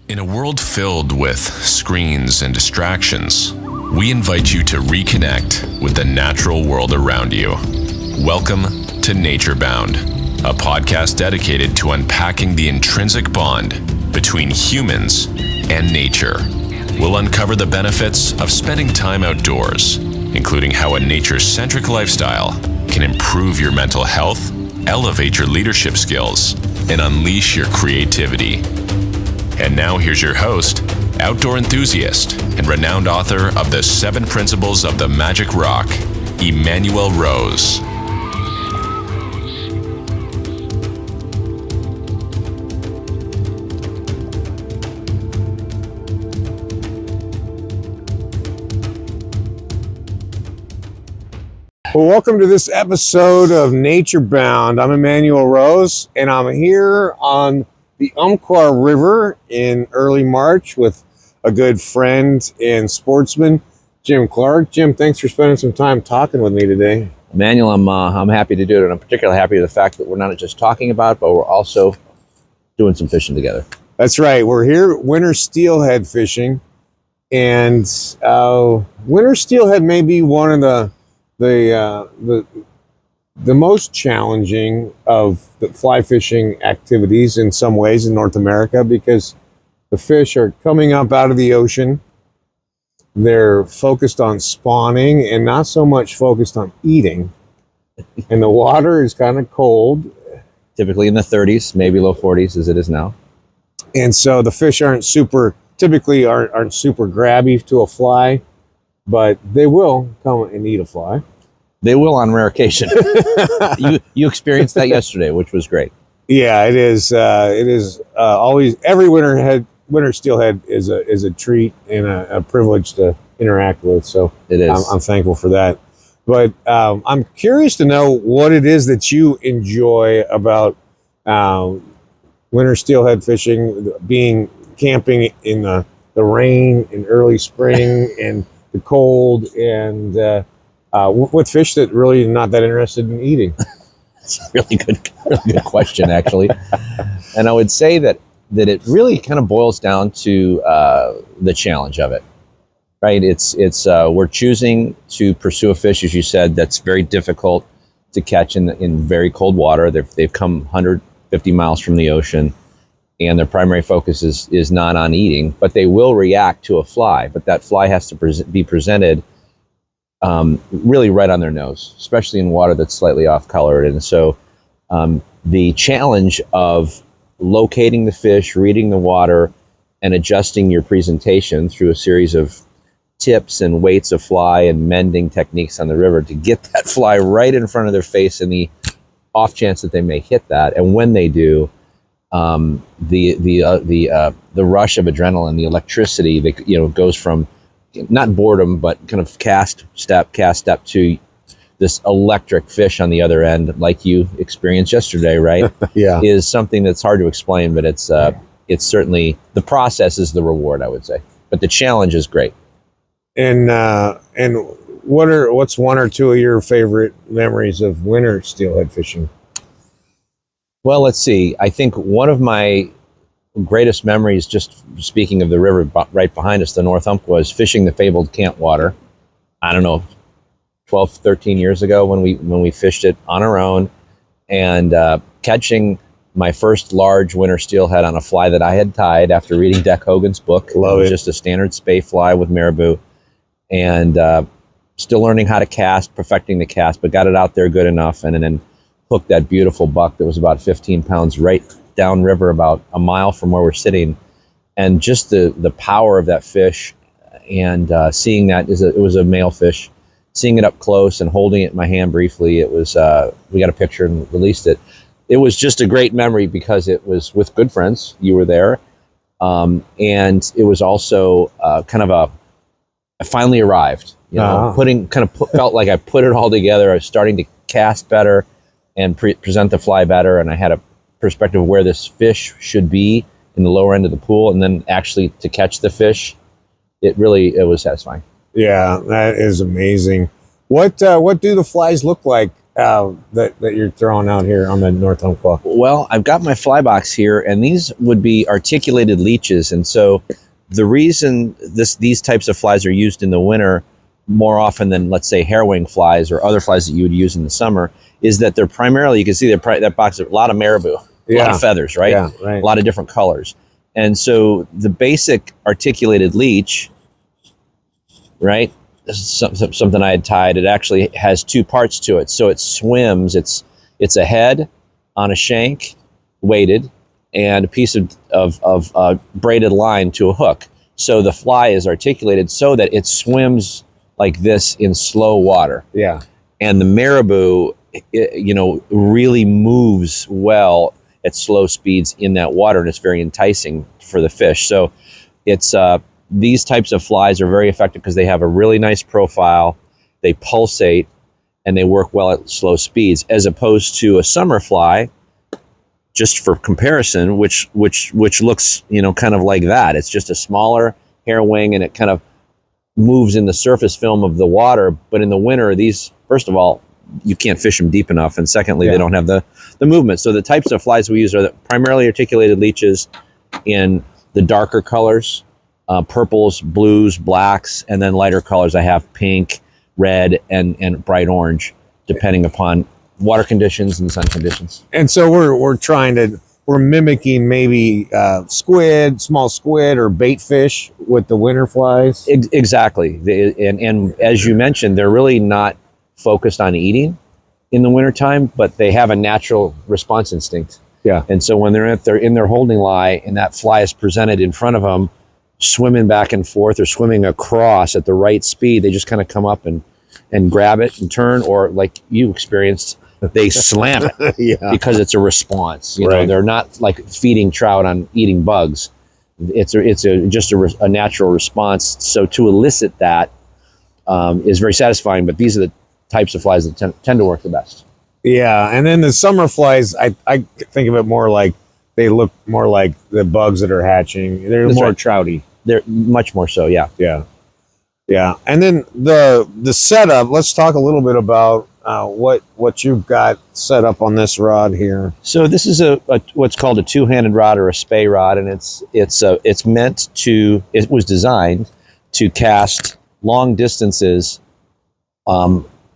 In a world filled with screens and distractions, we invite you to reconnect with the natural world around you. Welcome to Nature Bound, a podcast dedicated to unpacking the intrinsic bond between humans and nature. We'll uncover the benefits of spending time outdoors, including how a nature-centric lifestyle can improve your mental health, elevate your leadership skills, and unleash your creativity. And now here's your host, outdoor enthusiast, and renowned author of The 7 Principles of the Magic Rock, Emanuel Rose. Well, welcome to this episode of Nature Bound. I'm Emanuel Rose, and I'm here on the Umpqua River in early March with a good friend and sportsman, Jim Clark. Jim, thanks for spending some time talking with me today. Emanuel, I'm happy to do it, and I'm particularly happy with the fact that we're not just talking about it, but we're also doing some fishing together. That's right. We're here winter steelhead fishing, and winter steelhead may be one of the most challenging of the fly fishing activities in some ways in North America, because the fish are coming up out of the ocean. They're focused on spawning and not so much focused on eating. And the water is kind of cold. Typically in the 30s, maybe low 40s as it is now. And so the fish aren't super grabby to a fly, but they will come and eat a fly. They will on rare occasion. You experienced that yesterday, which was great. Yeah, it is. It is always, every winter steelhead is a treat and a privilege to interact with. So it is. I'm thankful for that. But I'm curious to know what it is that you enjoy about winter steelhead fishing, camping in the rain in early spring and the cold, and what fish that really not that interested in eating? It's a really good question, actually. And I would say that it really kind of boils down to the challenge of it, right? It's we're choosing to pursue a fish, as you said, that's very difficult to catch in very cold water. They've come 150 miles from the ocean, and their primary focus is not on eating, but they will react to a fly. But that fly has to be presented really right on their nose, especially in water that's slightly off-colored. And so the challenge of locating the fish, reading the water, and adjusting your presentation through a series of tips and weights of fly and mending techniques on the river to get that fly right in front of their face in the off chance that they may hit that. And when they do, the rush of adrenaline, the electricity that goes from not boredom, but kind of cast step to this electric fish on the other end, like you experienced yesterday, right? Yeah, is something that's hard to explain, but it's certainly, the process is the reward, I would say, but the challenge is great. And what's one or two of your favorite memories of winter steelhead fishing? Well, let's see. I think one of my greatest memories, just speaking of the river right behind us, the North Umpqua, is fishing the fabled Cantwater. I don't know, 12, 13 years ago when we fished it on our own, and catching my first large winter steelhead on a fly that I had tied after reading Deck Hogan's book. Love it. Just a standard spay fly with marabou, and still learning how to cast, perfecting the cast, but got it out there good enough, and then hooked that beautiful buck that was about 15 pounds right downriver about a mile from where we're sitting. And just the power of that fish, and seeing that it was a male fish, seeing it up close and holding it in my hand briefly, it was we got a picture and released it. It was just a great memory because it was with good friends. You were there, and it was also I finally arrived. Felt like I put it all together. I was starting to cast better and present the fly better, and I had a perspective of where this fish should be in the lower end of the pool, and then actually to catch the fish, it was satisfying. Yeah, that is amazing. What do the flies look like that you're throwing out here on the North Umpqua? Well, I've got my fly box here, and these would be articulated leeches. And so the reason these types of flies are used in the winter more often than, let's say, hairwing flies or other flies that you would use in the summer is that they're primarily, you can see that box, a lot of marabou, a lot of feathers, right? Yeah, right. A lot of different colors. And so the basic articulated leech, right? This is something I had tied. It actually has two parts to it. So it swims. It's a head on a shank, weighted, and a piece of braided line to a hook. So the fly is articulated so that it swims like this in slow water. Yeah. And the marabou, really moves well at slow speeds in that water, and it's very enticing for the fish. So it's these types of flies are very effective because they have a really nice profile, they pulsate, and they work well at slow speeds, as opposed to a summer fly, just for comparison, which looks, kind of like that. It's just a smaller hair wing, and it kind of moves in the surface film of the water. But in the winter, these, first of all, you can't fish them deep enough, and secondly, they don't have the movement. So the types of flies we use are the primarily articulated leeches in the darker colors, purples, blues, blacks, and then lighter colors. I have pink, red, and bright orange, depending upon water conditions and sun conditions. And so we're mimicking maybe small squid or bait fish with the winter flies. Exactly. And as you mentioned, they're really not focused on eating in the wintertime, but they have a natural response instinct. Yeah. And so when they're in their holding lie and that fly is presented in front of them, swimming back and forth or swimming across at the right speed, they just kind of come up and grab it and turn, or like you experienced, they slam it. Yeah. Because it's a response. Right. They're not like feeding trout on eating bugs. It's just a natural response. So to elicit that is very satisfying. But these are the types of flies that tend to work the best. Yeah, and then the summer flies, I think of it more like they look more like the bugs that are hatching. They're more trouty. They're much more so. Yeah. Yeah. Yeah. And then the setup, let's talk a little bit about what you've got set up on this rod here. So this is a what's called a two-handed rod or a spay rod, and it was designed to cast long distances,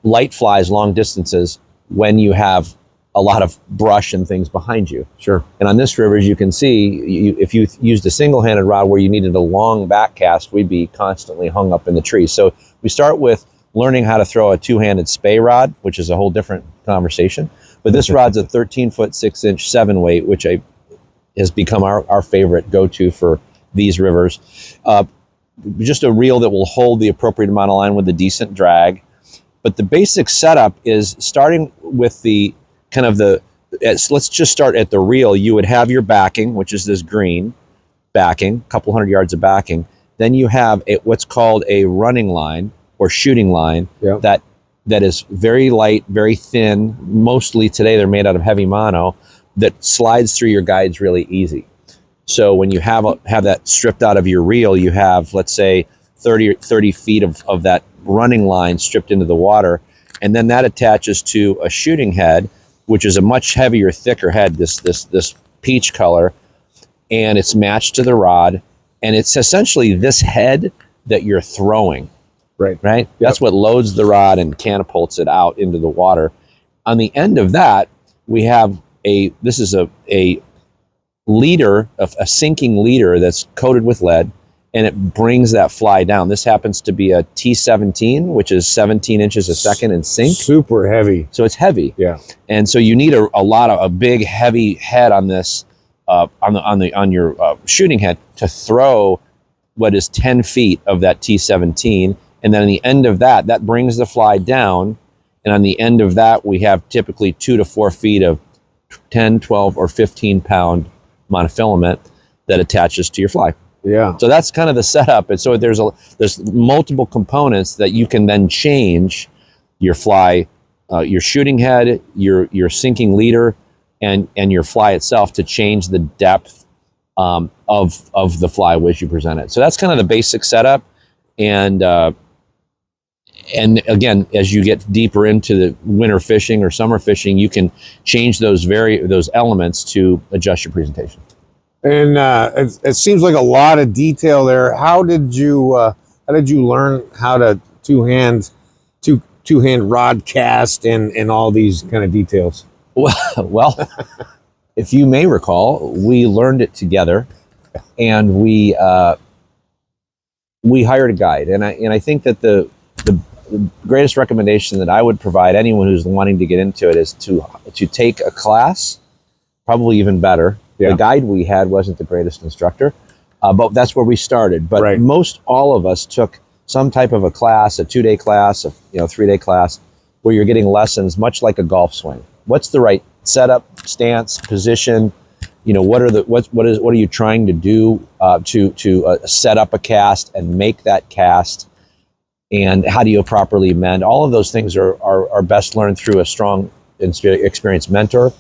light flies long distances when you have a lot of brush and things behind you. Sure. And on this river, as you can see, if you used a single-handed rod where you needed a long back cast, we'd be constantly hung up in the tree. So we start with learning how to throw a two-handed spay rod, which is a whole different conversation. But this rod's a 13-foot, 6-inch 7-weight, which has become our favorite go-to for these rivers. Just a reel that will hold the appropriate amount of line with a decent drag. But the basic setup is starting with let's just start at the reel. You would have your backing, which is this green backing, a couple hundred yards of backing. Then you have what's called a running line or shooting line. Yep. that is very light, very thin. Mostly today they're made out of heavy mono that slides through your guides really easy. So when you have that stripped out of your reel, you have, let's say, 30 feet of that running line stripped into the water, and then that attaches to a shooting head, which is a much heavier, thicker head, this peach color, and it's matched to the rod, and it's essentially this head that you're throwing. Right? Yep. That's what loads the rod and catapults it out into the water. On the end of that, we have a leader, a sinking leader that's coated with lead, and it brings that fly down. This happens to be a T17, which is 17 inches a second in sink. Super heavy. So it's heavy. Yeah. And so you need a big heavy head on this on your shooting head to throw what is 10 feet of that T17. And then on the end of that brings the fly down. And on the end of that, we have typically 2 to 4 feet of 10, 12, or 15 pound monofilament that attaches to your fly. Yeah. So that's kind of the setup. And so there's multiple components that you can then change your fly, your shooting head, your sinking leader, and your fly itself to change the depth of the fly as you present it. So that's kind of the basic setup. And and again, as you get deeper into the winter fishing or summer fishing, you can change those elements to adjust your presentation. And it seems like a lot of detail there. How did you learn how to two-hand rod cast and all these kind of details? Well, if you may recall, we learned it together, and we hired a guide. And I think that the greatest recommendation that I would provide anyone who's wanting to get into it is to take a class, probably even better. Yeah. The guide we had wasn't the greatest instructor, but that's where we started. But right. Most all of us took some type of a class, a 2-day class, a 3-day class, where you're getting lessons much like a golf swing. What's the right setup, stance, position? What are you trying to do to set up a cast and make that cast? And how do you properly mend? All of those things are best learned through a strong, experienced mentor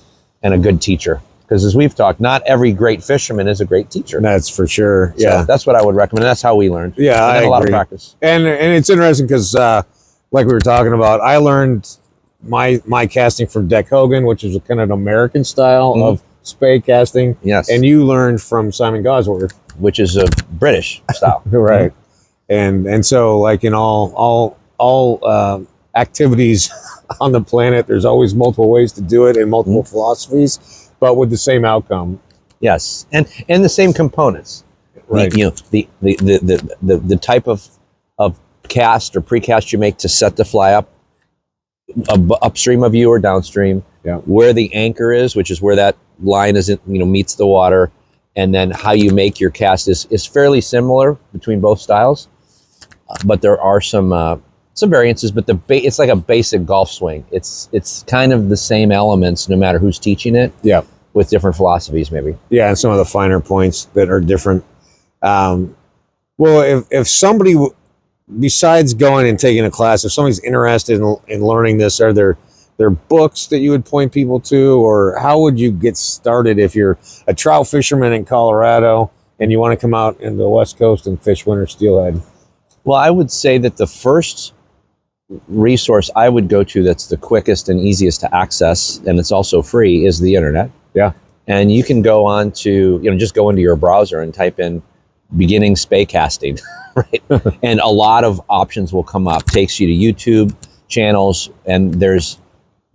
and a good teacher. Because as we've talked, not every great fisherman is a great teacher. That's for sure. Yeah, so that's what I would recommend. That's how we learned. Yeah, I agree. A lot of practice. And it's interesting because, like we were talking about, I learned my casting from Deck Hogan, which is a kind of an American style of spey casting. Yes. And you learned from Simon Gosworth, which is a British style. Right. And so, like in all activities on the planet, there's always multiple ways to do it and multiple philosophies, but with the same outcome. Yes, and the same components. Right. The type of cast or precast you make to set the fly up upstream of you or downstream. Yeah. Where the anchor is, which is where that line meets the water, and then how you make your cast is fairly similar between both styles. But there are some variances, but it's like a basic golf swing. It's kind of the same elements no matter who's teaching it. Yeah. With different philosophies, maybe. Yeah, and some of the finer points that are different. Well, if somebody, besides going and taking a class, if somebody's interested in learning this, are there books that you would point people to, or how would you get started if you're a trout fisherman in Colorado and you want to come out in the West Coast and fish winter steelhead? Well, I would say that the first resource I would go to that's the quickest and easiest to access, and it's also free, is the internet. Yeah. And you can go on to, just go into your browser and type in beginning spey casting, right? And a lot of options will come up. Takes you to YouTube channels, and there's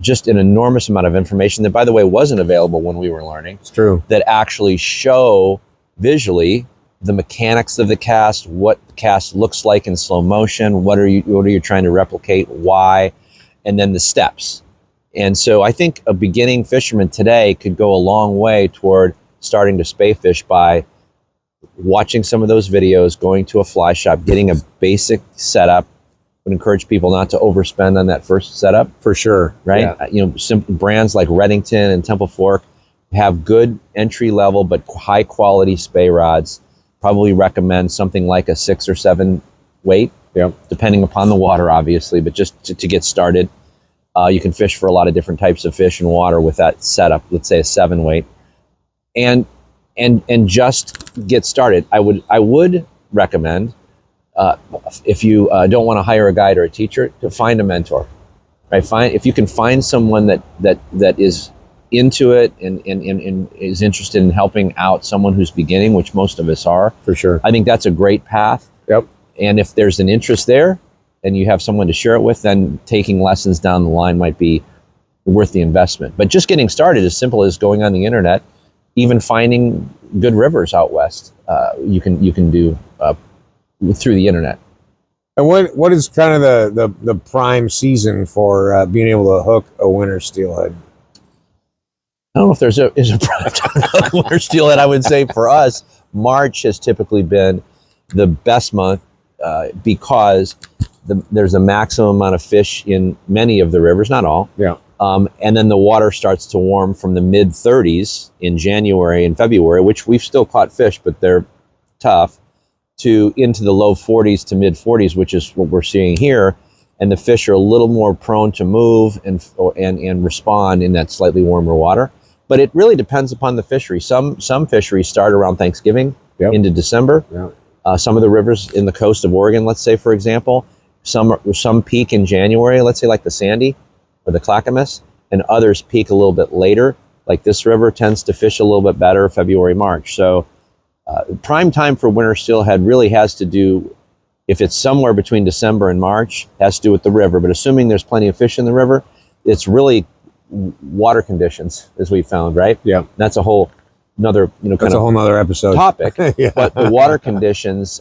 just an enormous amount of information that, by the way, wasn't available when we were learning. It's true. That actually show visually the mechanics of the cast, what the cast looks like in slow motion, what are you trying to replicate, why, and then the steps. And so I think a beginning fisherman today could go a long way toward starting to spey fish by watching some of those videos, going to a fly shop, getting a basic setup. Would encourage people not to overspend on that first setup. For sure. Right? Yeah. Brands like Reddington and Temple Fork have good entry level but high quality spey rods. Probably recommend something like a 6 or 7 weight, depending upon the water, obviously, but just to get started. You can fish for a lot of different types of fish and water with that setup, let's say a 7 weight. And just get started. I would recommend, if you don't want to hire a guide or a teacher, to find a mentor. Right? If you can find someone that is into it and is interested in helping out someone who's beginning, which most of us are. For sure. I think that's a great path. Yep. And if there's an interest there and you have someone to share it with, then taking lessons down the line might be worth the investment. But just getting started, as simple as going on the internet, even finding good rivers out west, you can do through the internet. And what is kind of the prime season for being able to hook a winter steelhead? I don't know if there's a prime time to hook winter steelhead. I would say for us, March has typically been the best month because there's a maximum amount of fish in many of the rivers, not all. Yeah. And then the water starts to warm from the mid 30s in January and February, which we've still caught fish, but they're tough, to into the low 40s to mid 40s, which is what we're seeing here. And the fish are a little more prone to move and respond in that slightly warmer water. But it really depends upon the fishery. Some fisheries start around Thanksgiving into December. Yeah. Some of the rivers in the coast of Oregon, let's say, for example, Some peak in January, let's say like the Sandy or the Clackamas, and others peak a little bit later. Like this river tends to fish a little bit better February, March. So prime time for winter steelhead really has to do, if it's somewhere between December and March, has to do with the river. But assuming there's plenty of fish in the river, it's really water conditions, as we found, right? Yeah. That's a whole another, That's a whole nother episode. topic. Yeah. But the water conditions,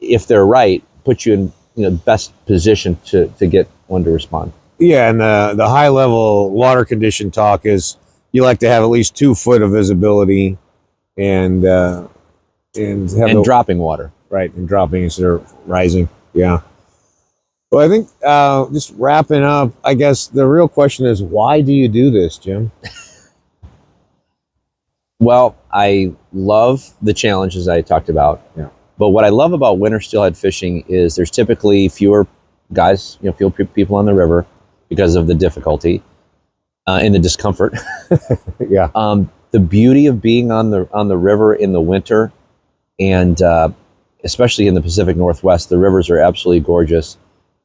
if they're right, put you in best position to get one to respond. Yeah, and the high level water condition talk is you like to have at least 2 foot of visibility and dropping water. Right, and dropping instead of rising. Yeah. Well, I think just wrapping up, I guess the real question is, why do you do this, Jim? Well, I love the challenges I talked about. Yeah. But what I love about winter steelhead fishing is there's typically fewer guys, fewer people on the river because of the difficulty and the discomfort. Yeah. The beauty of being on the river in the winter, and especially in the Pacific Northwest, the rivers are absolutely gorgeous.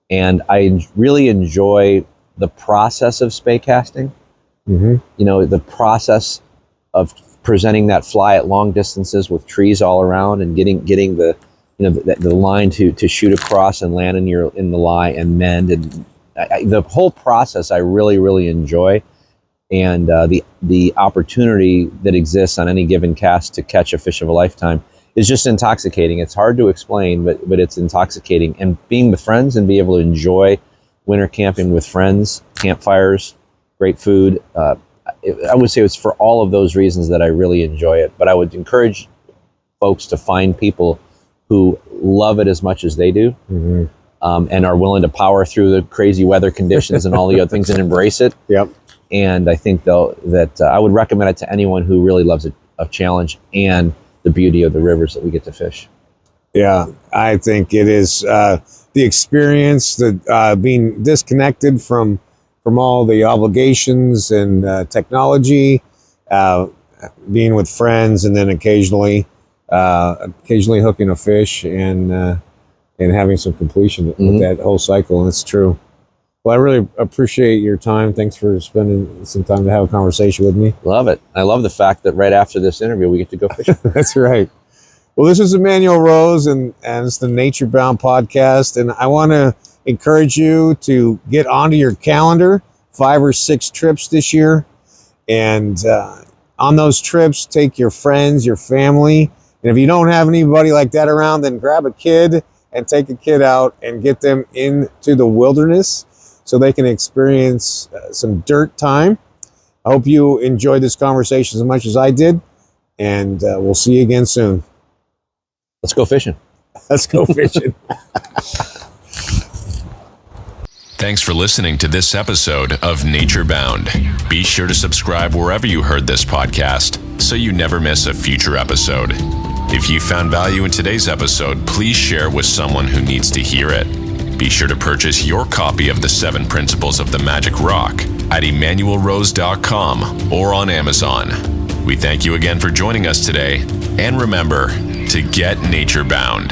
And I really enjoy the process of spey casting. Mm-hmm. The process of presenting that fly at long distances with trees all around and getting the the line to shoot across and land in the lie and mend, and the whole process I really, really enjoy. And the opportunity that exists on any given cast to catch a fish of a lifetime is just intoxicating. It's hard to explain, but it's intoxicating. And being with friends and be able to enjoy winter camping with friends, campfires, great food. I would say it's for all of those reasons that I really enjoy it. But I would encourage folks to find people who love it as much as they do, Mm-hmm. and are willing to power through the crazy weather conditions and all the other things and embrace it. Yep. And I think, though, that I would recommend it to anyone who really loves a challenge and the beauty of the rivers that we get to fish. Yeah, I think it is the experience, that being disconnected from all the obligations and technology, being with friends, and then occasionally hooking a fish and having some completion with that whole cycle. And it's true. Well, I really appreciate your time. Thanks for spending some time to have a conversation with me. Love it. I love the fact that right after this interview, we get to go fishing. That's right. Well, this is Emanuel Rose, and it's the Nature Bound podcast. And I want to encourage you to get onto your calendar 5 or 6 trips this year. And on those trips, take your friends, your family. And if you don't have anybody like that around, then grab a kid and take a kid out and get them into the wilderness so they can experience some dirt time. I hope you enjoyed this conversation as much as I did. And we'll see you again soon. Let's go fishing. Let's go fishing. Thanks for listening to this episode of Nature Bound. Be sure to subscribe wherever you heard this podcast so you never miss a future episode. If you found value in today's episode, please share with someone who needs to hear it. Be sure to purchase your copy of the 7 Principles of the Magic Rock at EmanuelRose.com or on Amazon. We thank you again for joining us today, and remember to get nature bound.